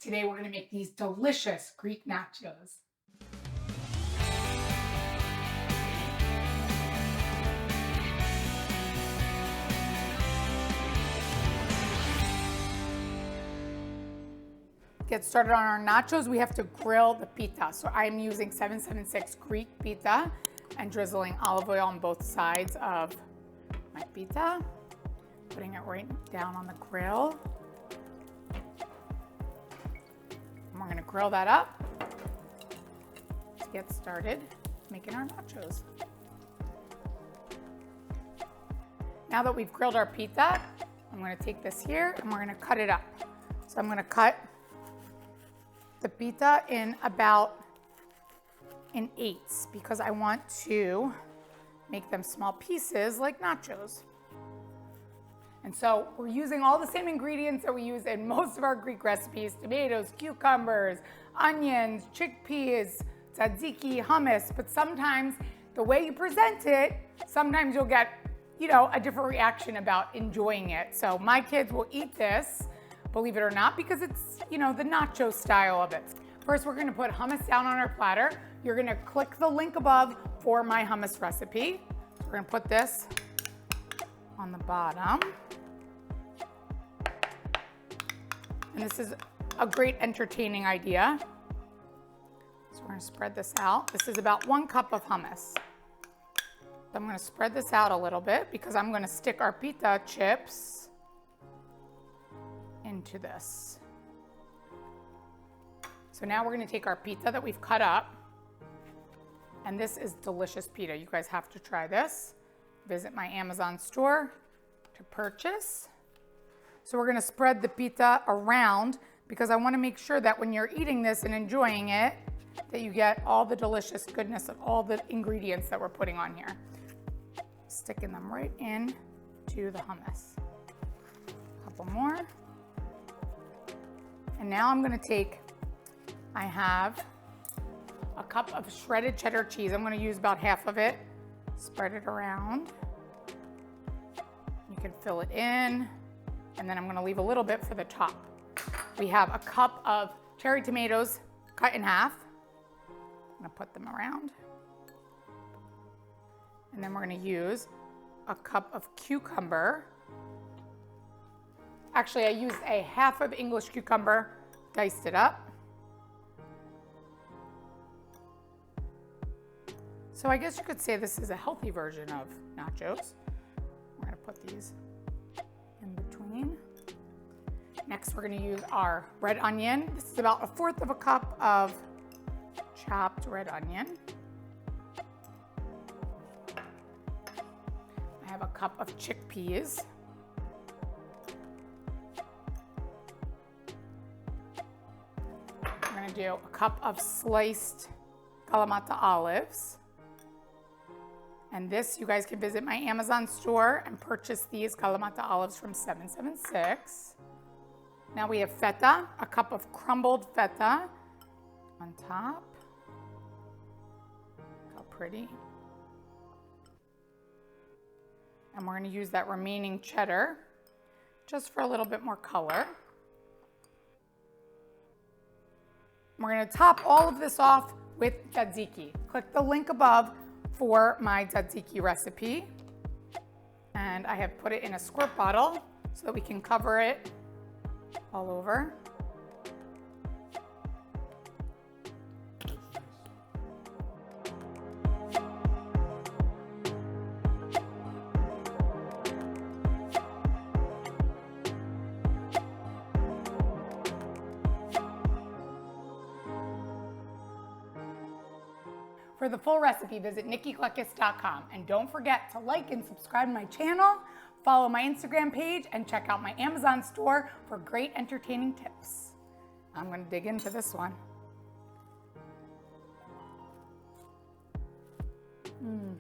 Today we're going to make these delicious Greek nachos. Get started on our nachos, we have to grill the pita. So I'm using 776 Greek pita and drizzling olive oil on both sides of my pita. Putting it right down on the grill. And we're gonna grill that up to get started making our nachos. Now that we've grilled our pita, I'm gonna take this here and we're gonna cut it up. So I'm gonna cut the pita in about in eighths because I want to make them small pieces like nachos. And so we're using all the same ingredients that we use in most of our Greek recipes: tomatoes, cucumbers, onions, chickpeas, tzatziki, hummus. But sometimes the way you present it, sometimes you'll get, a different reaction about enjoying it. So my kids will eat this, believe it or not, because it's, the nacho style of it. First, we're gonna put hummus down on our platter. You're gonna click the link above for my hummus recipe. So we're gonna put this on the bottom. And this is a great entertaining idea. So we're gonna spread this out. This is about 1 cup of hummus. I'm gonna spread this out a little bit because I'm gonna stick our pita chips into this. So now we're gonna take our pita that we've cut up, and this is delicious pita. You guys have to try this. Visit my Amazon store to purchase. So we're gonna spread the pita around because I wanna make sure that when you're eating this and enjoying it, that you get all the delicious goodness of all the ingredients that we're putting on here. Sticking them right in to the hummus. A couple more. And now I'm gonna take, I have a cup of shredded cheddar cheese. I'm gonna use about half of it. Spread it around. You can fill it in, and then I'm gonna leave a little bit for the top. We have a cup of cherry tomatoes cut in half. I'm gonna put them around. And then we're gonna use a cup of cucumber. Actually, I used a half of English cucumber, diced it up. So I guess you could say this is a healthy version of nachos. We're gonna put these in between. Next, we're gonna use our red onion. This is about 1/4 of a cup of chopped red onion. I have a cup of chickpeas. I'm gonna do a cup of sliced Kalamata olives. And this, you guys can visit my Amazon store and purchase these Kalamata olives from 776. Now we have feta, a cup of crumbled feta on top. Look how pretty. And we're gonna use that remaining cheddar just for a little bit more color. We're gonna top all of this off with tzatziki. Click the link above for my tzatziki recipe. And I have put it in a squirt bottle so that we can cover it all over. For the full recipe, visit nikkikleckis.com. And don't forget to like and subscribe to my channel, follow my Instagram page, and check out my Amazon store for great entertaining tips. I'm gonna dig into this one. Mmm.